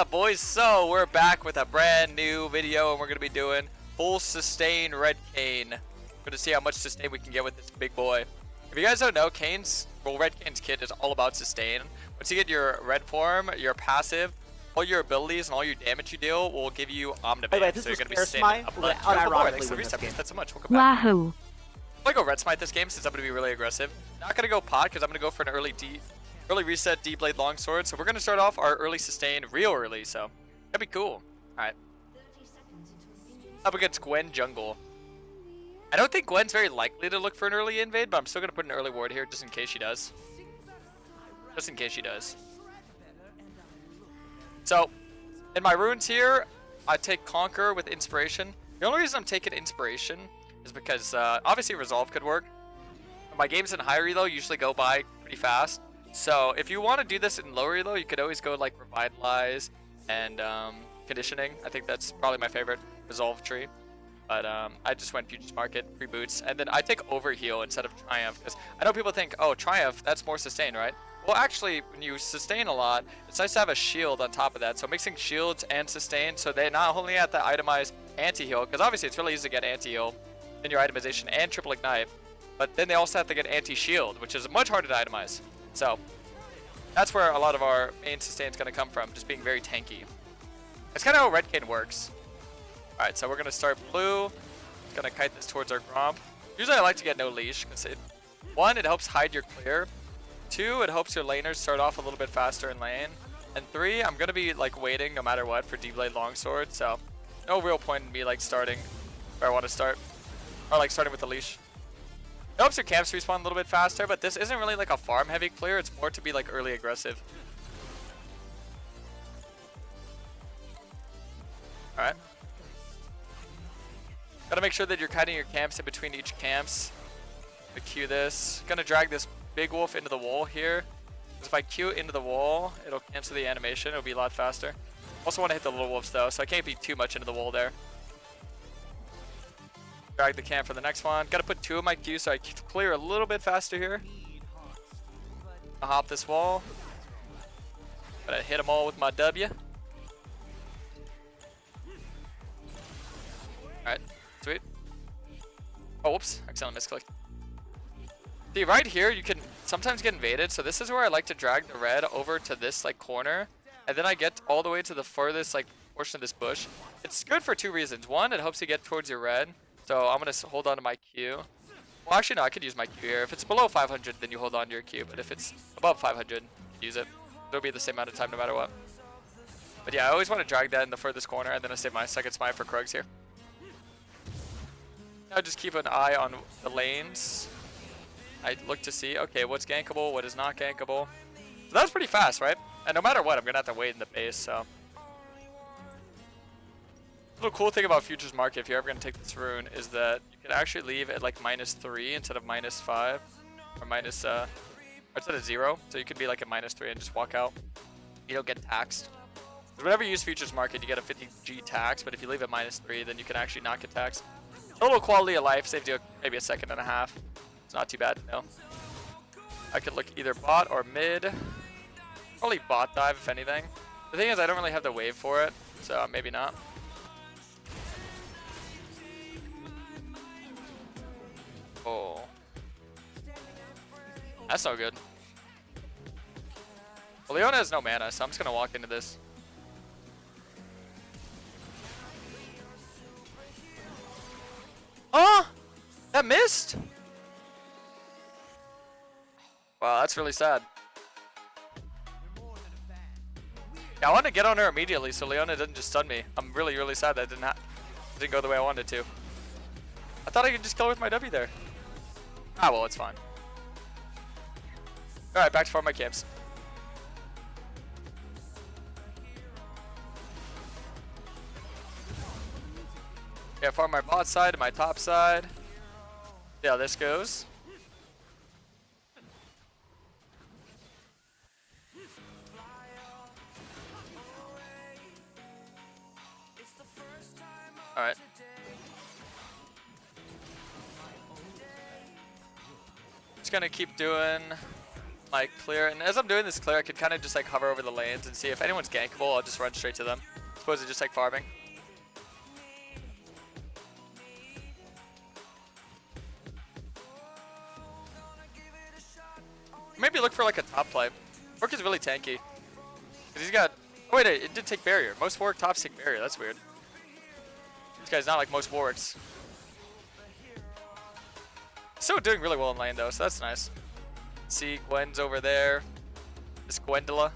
Boys, so we're back with a brand new video and we're going to be doing full sustain red Kayn. We're going to see how much sustain we can get with this big boy. If you guys don't know, red Kayn's kit is all about sustain. Once you get your red form, your passive, all your abilities and all your damage you deal will give you omnibus. So you're going to be standing up. That's so much. Welcome back. Wahoo! I'm going to go red smite this game since I'm going to be really aggressive. Not going to go pot because I'm going to go for an early reset D-Blade Longsword. So we're going to start off our early sustain real early, so that'd be cool. Alright. Up against Gwen jungle. I don't think Gwen's very likely to look for an early invade, but I'm still going to put an early ward here just in case she does. Just in case she does. So, in my runes here, I take Conquer with Inspiration. The only reason I'm taking Inspiration is because obviously Resolve could work. My games in higher elo usually go by pretty fast. So if you want to do this in lower elo, you could always go like Revitalize and Conditioning. I think that's probably my favorite Resolve tree. But I just went Futures Market, free boots, and then I take Overheal instead of Triumph. Because I know people think, oh, Triumph, that's more sustain, right? Well, actually, when you sustain a lot, it's nice to have a shield on top of that. So mixing shields and sustain, so they not only have to itemize anti-heal, because obviously it's really easy to get anti-heal in your itemization and triple ignite, but then they also have to get anti-shield, which is much harder to itemize. So that's where a lot of our main sustain is going to come from, just being very tanky. That's kind of how red Kayn works. Alright, so we're going to start blue. Going to kite this towards our Gromp. Usually I like to get no leash, because one, it helps hide your clear. Two, it helps your laners start off a little bit faster in lane. And three, I'm going to be like waiting no matter what for D-Blade Longsword, so no real point in me like starting where I want to start. Or like starting with the leash. It helps your camps respawn a little bit faster, but this isn't really like a farm heavy clear, it's more to be like early aggressive. Alright. Gotta make sure that you're kiting your camps in between each camps. To Q this. Gonna drag this big wolf into the wall here. Because if I Q into the wall, it'll cancel the animation, it'll be a lot faster. Also want to hit the little wolves though, so I can't be too much into the wall there. Drag the camp for the next one. Gotta put two of my Q so I clear a little bit faster here. I'll hop this wall. Gotta hit them all with my W. Alright, sweet. Oh, whoops, accidentally misclicked. See, right here you can sometimes get invaded, so this is where I like to drag the red over to this like corner, and then I get all the way to the furthest like portion of this bush. It's good for two reasons. One, it helps you get towards your red. So I'm going to hold on to my Q. Well, actually, no, I could use my Q here. If it's below 500, then you hold on to your Q. But if it's above 500, use it. It'll be the same amount of time no matter what. But yeah, I always want to drag that in the furthest corner, and then I save my second smite for Krugs here. Now just keep an eye on the lanes. I look to see, okay, what's gankable, what is not gankable. So that's pretty fast, right? And no matter what, I'm going to have to wait in the base, so. The little cool thing about Futures Market, if you're ever going to take this rune, is that you can actually leave at like -3 instead of -5. Or instead of 0. So you could be like at -3 and just walk out. You don't get taxed. Whenever you use Futures Market, you get a 50G tax, but if you leave at -3, then you can actually not get taxed. A little quality of life, saves you maybe a second and a half. It's not too bad, no. I could look either bot or mid. Probably bot dive, if anything. The thing is, I don't really have the wave for it, so maybe not. Oh. That's no good. Well, Leona has no mana, so I'm just going to walk into this. Oh! That missed? Wow, that's really sad. Yeah, I wanted to get on her immediately so Leona didn't just stun me. I'm really, really sad that it didn't go the way I wanted to. I thought I could just kill her with my W there. Ah, well, it's fine. Alright, back to farm my camps. Yeah, farm my bot side and my top side. See how this goes. Alright. Just gonna keep doing my clear, and as I'm doing this clear, I can kind of just like hover over the lanes and see if anyone's gankable. I'll just run straight to them. Suppose it's just like farming. Maybe look for like a top play. Work is really tanky. Cause he's got. Oh wait, it did take barrier. Most Warwick tops take barrier. That's weird. This guy's not like most Warwicks. Still doing really well in lane though, so that's nice. See, Gwen's over there. This Gwendola.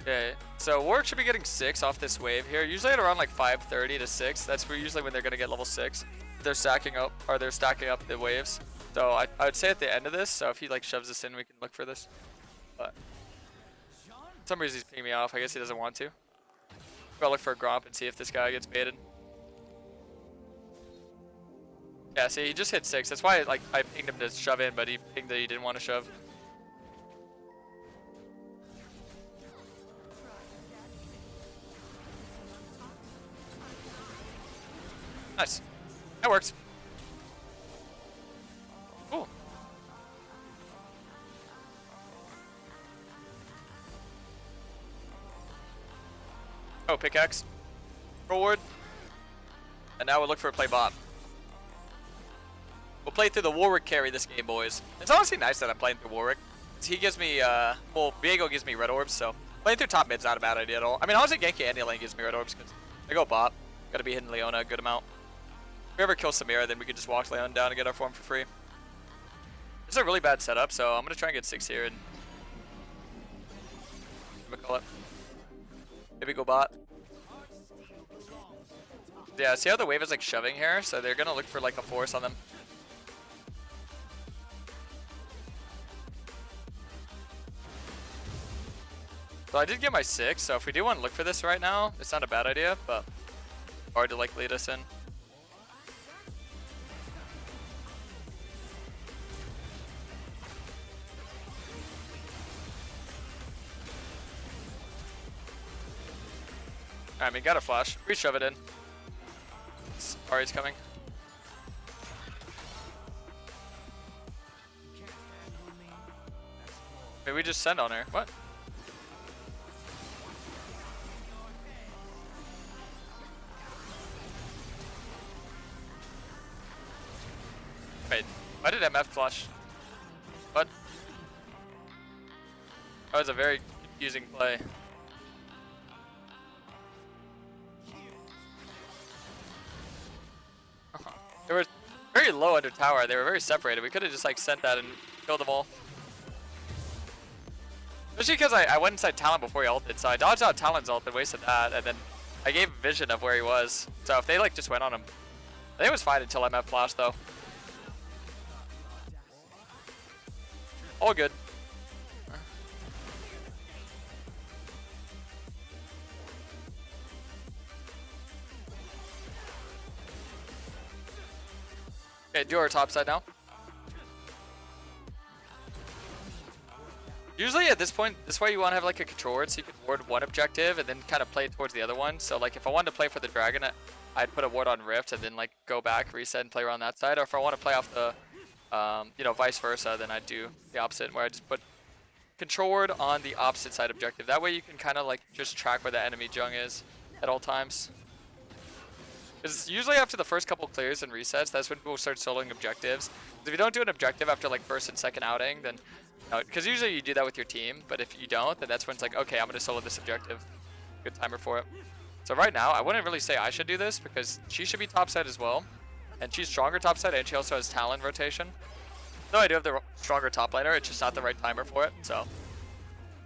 Okay, so Warwick should be getting 6 off this wave here. Usually at around like 5:30 to 6. That's usually when they're gonna get level 6. They're stacking up, or they're stacking up the waves. So I would say at the end of this. So if he like shoves us in, we can look for this. But for some reason he's pinging me off. I guess he doesn't want to. Go look for a Gromp and see if this guy gets baited. Yeah, see, he just hit 6. That's why like I pinged him to shove in, but he pinged that he didn't want to shove. Nice. That works. Cool. Oh, pickaxe. Forward. And now we'll look for a play bot. We'll play through the Warwick carry this game, boys. It's honestly nice that I'm playing through Warwick. He gives me, well, Viego gives me red orbs, so playing through top mid's not a bad idea at all. I mean, honestly, Genki any lane gives me red orbs because I go bot. Gotta be hitting Leona a good amount. If we ever kill Samira, then we could just walk Leona down and get our form for free. This is a really bad setup, so I'm gonna try and get 6 here and call it. Maybe go bot. Yeah, see how the wave is like shoving here? So they're gonna look for like a force on them. So I did get my 6, so if we do want to look for this right now, it's not a bad idea, but hard to like lead us in. Alright, we got a flash. We shove it in. Ari's coming. Maybe we just send on her. What? Wait, why did MF flush? What? That was a very confusing play. They were very low under tower. They were very separated. We could have just like sent that and killed them all. Especially because I went inside Talon before he ulted, so I dodged out Talon's ult and wasted that, and then I gave vision of where he was. So if they like just went on him, I think it was fine until MF flashed though. All good. Okay, do our top side now. Usually at this point, this way you want to have like a control ward so you can ward one objective and then kind of play towards the other one. So like if I wanted to play for the dragon, I'd put a ward on Rift and then like go back, reset, and play around that side. Or if I want to play off the, you know, vice versa, then I'd do the opposite where I just put control ward on the opposite side objective. That way you can kind of like just track where the enemy jung is at all times. Because usually after the first couple clears and resets, that's when people start soloing objectives. If you don't do an objective after like first and second outing, then, because usually you do that with your team, but if you don't, then that's when it's like, okay, I'm going to solo this objective. Good timer for it. So right now, I wouldn't really say I should do this because she should be topside as well. And she's stronger topside and she also has Talon rotation. Though I do have the stronger top laner, it's just not the right timer for it. So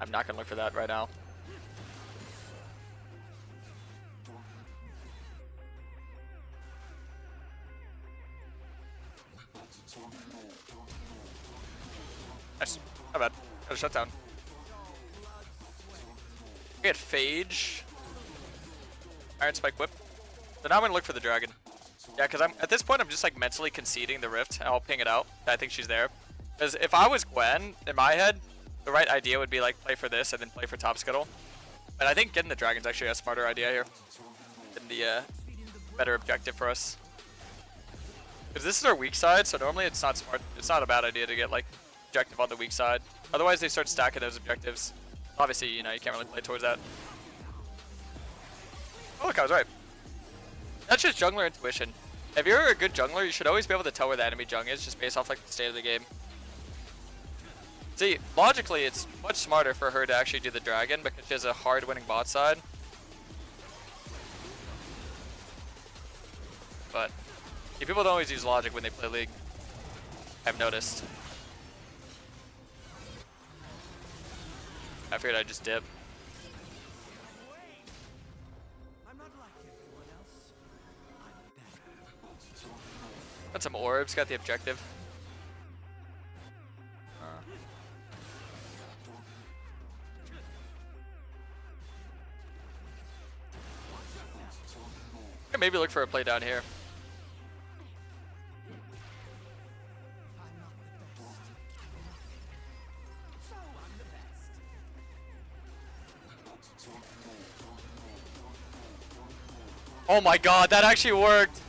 I'm not going to look for that right now. Nice. Not bad. Got a shutdown. We get Phage. Iron Spike Whip. So now I'm going to look for the dragon. Yeah, because at this point I'm just like mentally conceding the rift and I'll ping it out. I think she's there. Because if I was Gwen, in my head, the right idea would be like play for this and then play for top scuttle. And I think getting the dragon's actually a smarter idea here than the better objective for us. Because this is our weak side, so normally it's not smart. It's not a bad idea to get like objective on the weak side. Otherwise, they start stacking those objectives. Obviously, you know, you can't really play towards that. Oh, look, I was right. That's just jungler intuition. If you're a good jungler, you should always be able to tell where the enemy jung is, just based off like the state of the game. See, logically, it's much smarter for her to actually do the dragon because she has a hard winning bot side. But yeah, people don't always use logic when they play League. I've noticed. I figured I'd just dip. Got some orbs, got the objective. Maybe look for a play down here. Oh my god, that actually worked.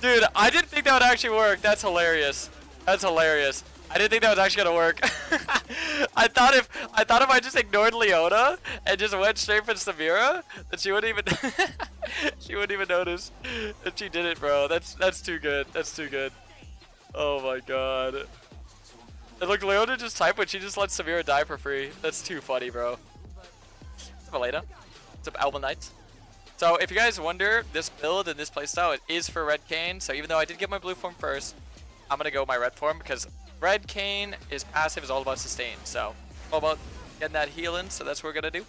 Dude, I didn't think that would actually work. That's hilarious. That's hilarious. I didn't think that was actually gonna work. I thought if I just ignored Leona and just went straight for Samira, that she wouldn't even she wouldn't even notice. And she did it, bro. That's too good. That's too good. Oh my god. And look, Leona just typed when she just lets Samira die for free. That's too funny, bro. What's up, Elena? What's up, Alba Knight? So if you guys wonder, this build and this playstyle is for red Kayn. So even though I did get my blue form first, I'm gonna go my red form because red Kayn is passive, is all about sustain. So all about getting that healing. So that's what we're gonna do.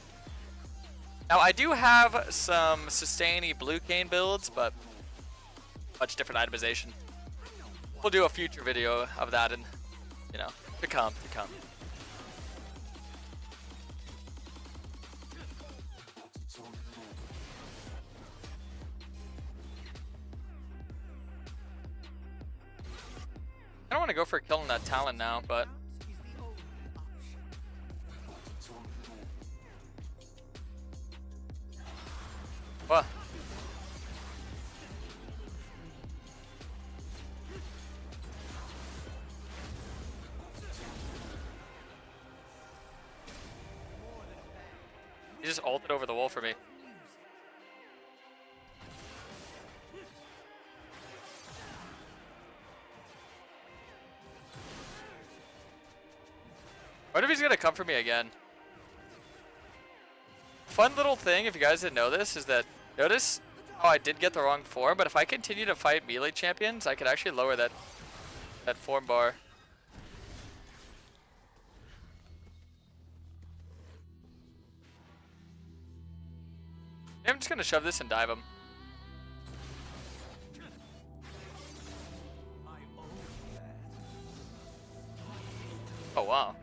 Now I do have some sustainy blue Kayn builds, but much different itemization. We'll do a future video of that, and you know, to come. I don't want to go for killing that talent now, but what? He just ulted over the wall for me. What if he's gonna come for me again? Fun little thing, if you guys didn't know this, is that notice how I did get the wrong form, but if I continue to fight melee champions, I could actually lower that form bar. I'm just gonna shove this and dive him. Oh wow.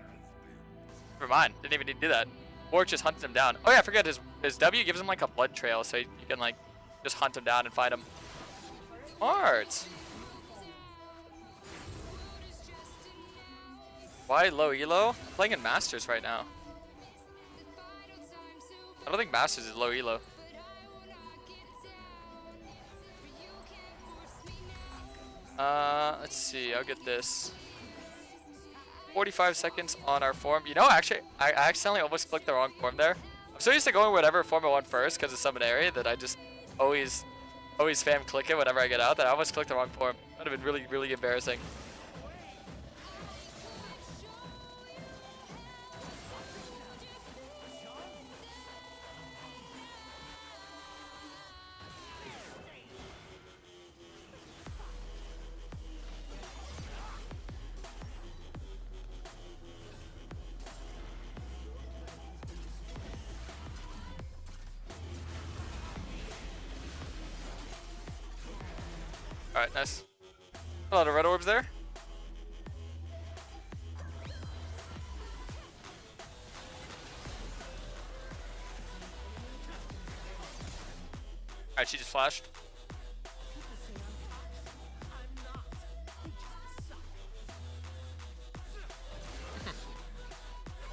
Never mind, didn't even need to do that. Warwick just hunted him down. Oh yeah, I forget his W gives him like a blood trail, so you can like just hunt him down and find him. Smart. Why low elo? I'm playing in Masters right now. I don't think Masters is low elo. Let's see, I'll get this. 45 seconds on our form. You know, actually, I accidentally almost clicked the wrong form there. I'm so used to going whatever form I want first because it's summon area that I just always spam click it whenever I get out that I almost clicked the wrong form. That would have been really, really embarrassing. Alright, nice. A lot of red orbs there. Alright, she just flashed.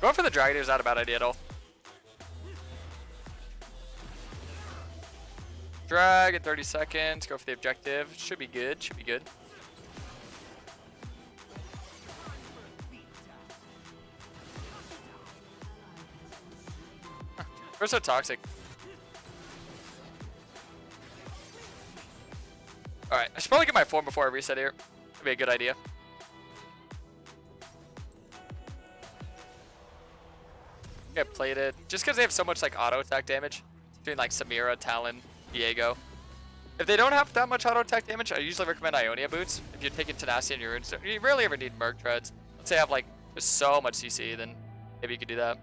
Going for the dragon is not a bad idea at all. Drag in 30 seconds. Go for the objective. Should be good. Should be good. We're so toxic. Alright, I should probably get my form before I reset here. That'd be a good idea. Get plated. Just because they have so much like auto attack damage. Between like Samira, Talon, Diego. If they don't have that much auto attack damage, I usually recommend Ionia boots. If you're taking Tenacity in your runes, you rarely ever need Merc Treads. Let's say I have like just so much CC, then maybe you could do that.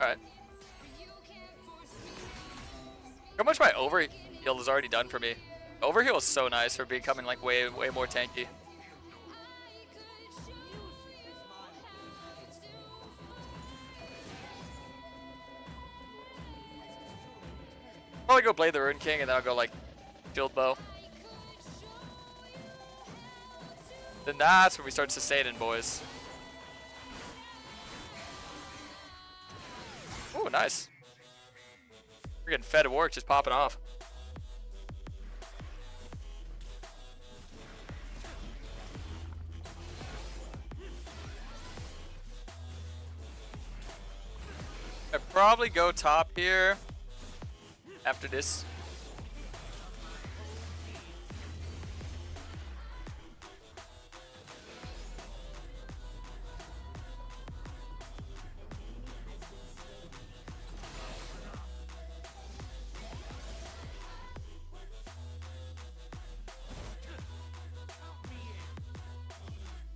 Alright. How much my overheal has already done for me. Overheal is so nice for becoming like way more tanky. Probably go Blade the Rune King and then I'll go like Shield Bow. Then that's when we start sustaining, boys. Ooh, nice. We're getting fed work, just popping off. I'd probably go top here after this.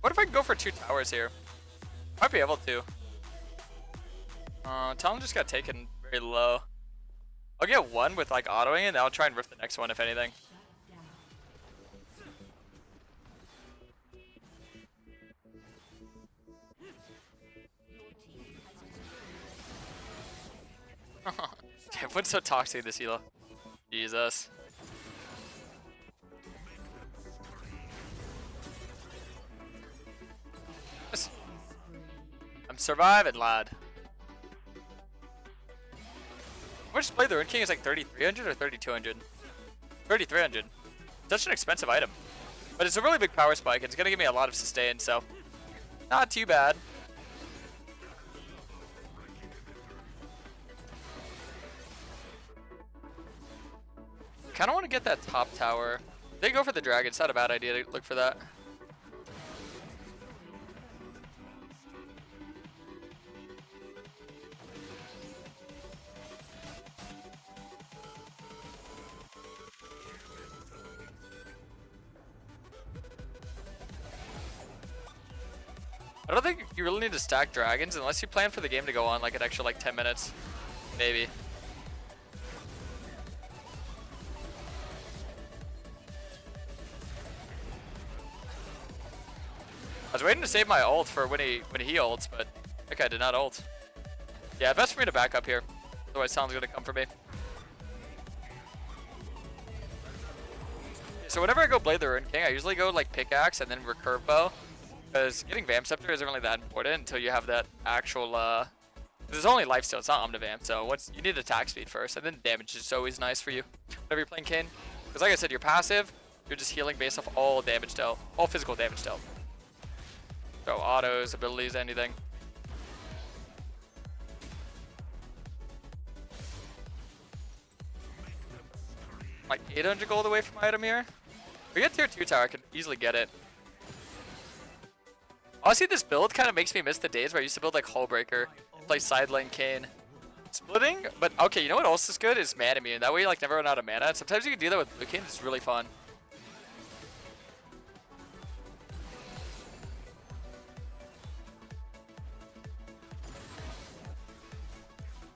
What if I can go for 2 towers here? Might be able to. Talon just got taken very low. I'll get one with like autoing and I'll try and rift the next one if anything. Damn, what's so toxic this Elo? Jesus. I'm surviving, lad. How much Blade the Rune King is like 3,300 or 3,200? 3,300. Such an expensive item. But it's a really big power spike. It's going to give me a lot of sustain, so not too bad. Kind of want to get that top tower. They go for the dragon. It's not a bad idea to look for that. I don't think you really need to stack dragons unless you plan for the game to go on like an extra like 10 minutes. Maybe. I was waiting to save my ult for when he ults, but that guy did not ult. Yeah, best for me to back up here. Otherwise Talon's gonna come for me. So whenever I go Blade the Rune King, I usually go like pickaxe and then recurve bow. Because getting Vamp Scepter isn't really that important until you have that actual, there's only lifesteal, it's not Omnivamp, so you need attack speed first, and then damage is always nice for you whenever you're playing Kayn. Because like I said, you're passive, you're just healing based off all damage dealt, all physical damage dealt. So autos, abilities, anything. Like 800 gold away from my item here. If we get tier 2 tower, I can easily get it. Honestly, this build kind of makes me miss the days where I used to build like Hullbreaker and play side lane Kayn. Splitting, but okay, you know what else is good is mana immune. That way you like never run out of mana. And sometimes you can do that with blue Kayn. It's really fun.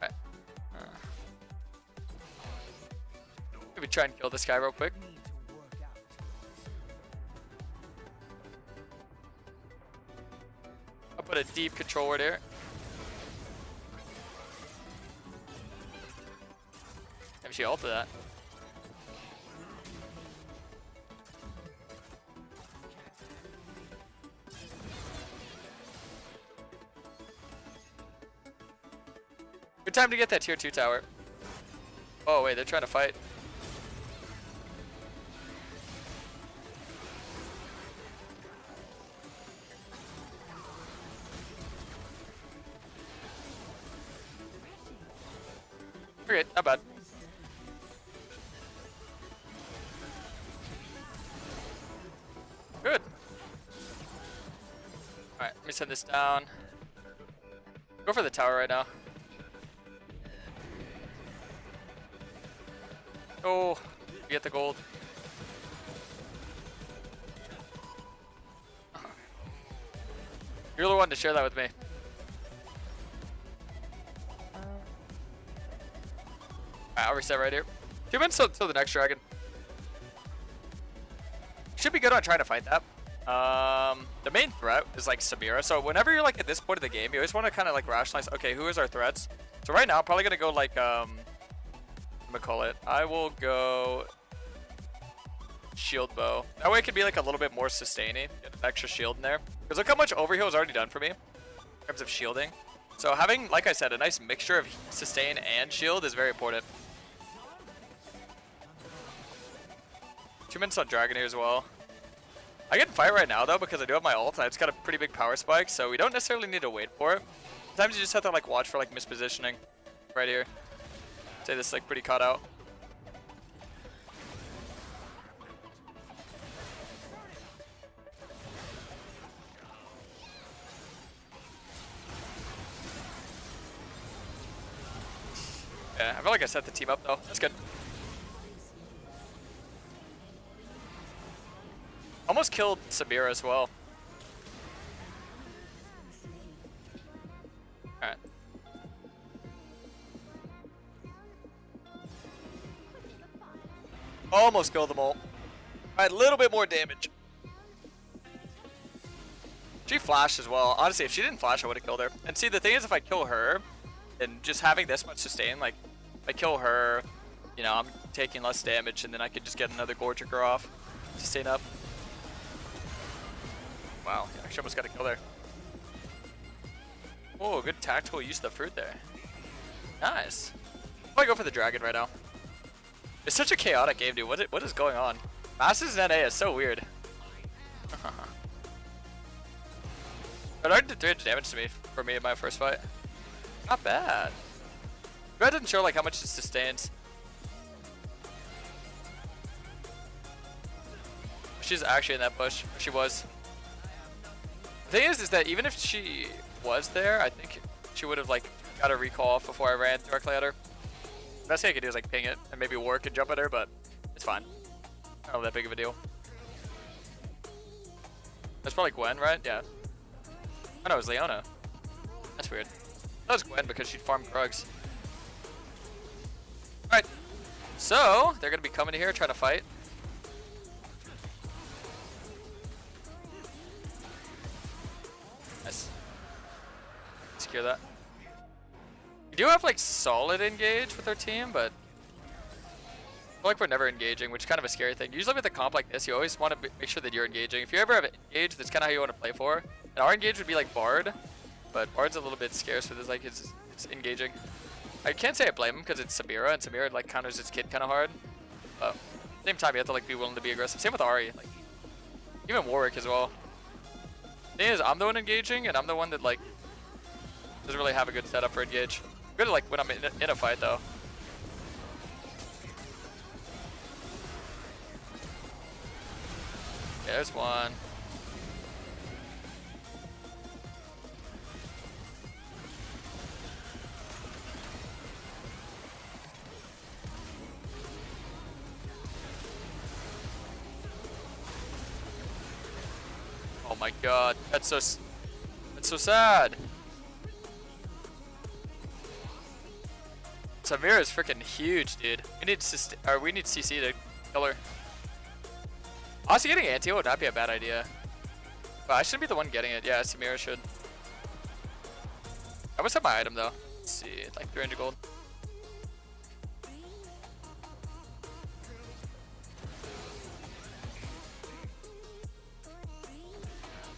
Okay. Maybe try and kill this guy real quick. I'll put a deep control ward here. she ulted that. Good time to get that tier 2 tower. Oh wait, they're trying to fight. Okay, not bad. Good. Alright, let me send this down. Go for the tower right now. Oh, get the gold. You're the one to share that with me. Alright, I'll reset right here. 2 minutes till the next dragon. Should be good on trying to fight that. The main threat is like Samira. So whenever you're like at this point of the game, you always want to kind of like rationalize, okay, who is our threats? So right now, I'm probably gonna go like I'm gonna call it. I will go shield bow. That way it can be like a little bit more sustaining. Get an extra shield in there. Because look how much overheal is already done for me in terms of shielding. So having, like I said, a nice mixture of sustain and shield is very important. 2 minutes on dragon here as well. I can fight right now though because I do have my ult. I just got a pretty big power spike, so we don't necessarily need to wait for it. Sometimes you just have to like watch for like mispositioning right here. Say this is like pretty caught out. Yeah, I feel like I set the team up though. That's good. Almost killed Samira as well. Alright. Almost killed them all. Alright, a little bit more damage. She flashed as well. Honestly, if she didn't flash, I would have killed her. And see, the thing is, if I kill her, and just having this much sustain, like, if I kill her, you know, I'm taking less damage, and then I could just get another Gortricker off. Sustain up. Wow, I actually almost got a kill there. Oh, good tactical use of the fruit there. Nice. I'm gonna go for the dragon right now. It's such a chaotic game, dude. What is going on? Masters in NA is so weird. It already did 300 damage to me for me in my first fight. Not bad. Red didn't show like how much it sustains. She's actually in that bush. She was. The thing is that even if she was there, I think she would have like got a recall off before I ran directly at her. The best thing I could do is like ping it and maybe work and jump at her, but it's fine. Not that big of a deal. That's probably Gwen, right? Yeah. Oh no, it was Leona. That's weird. That was Gwen because she'd farm Krugs. Alright. So, they're going to be coming here trying to fight. Nice. Secure that. We do have like solid engage with our team, but I feel like we're never engaging, which is kind of a scary thing. Usually with a comp like this, you always want to make sure that you're engaging. If you ever have engage, that's kind of how you want to play for. And our engage would be like Bard, but Bard's a little bit scarce for this, like it's engaging. I can't say I blame him because it's Samira, and Samira like counters its kid kind of hard. But at the same time, you have to like be willing to be aggressive. Same with Ahri, like even Warwick as well. The thing is, I'm the one engaging, and I'm the one that like doesn't really have a good setup for engage. I'm good at like when I'm in a fight though. Yeah, there's one. Oh my god, that's so sad. Samira is freaking huge, dude. We need CC to kill her. Honestly, getting anti would not be a bad idea. But I shouldn't be the one getting it. Yeah, Samira should. I must have my item though. Let's see, like 300 gold.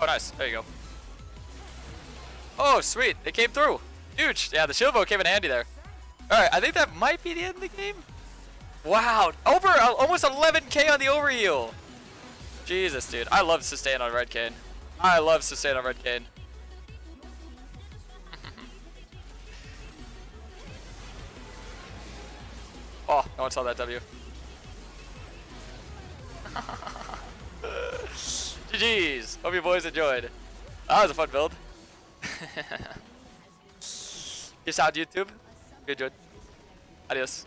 Oh, nice. There you go. Oh, sweet. It came through. Huge. Yeah, the shield bow came in handy there. All right, I think that might be the end of the game. Wow. Over almost 11k on the overheal. Jesus, dude. I love sustain on red Kayn. I love sustain on red Kayn. Oh, no one saw that W. GG's. Hope you boys enjoyed. That was a fun build. Peace out, YouTube. Good, good. Adios.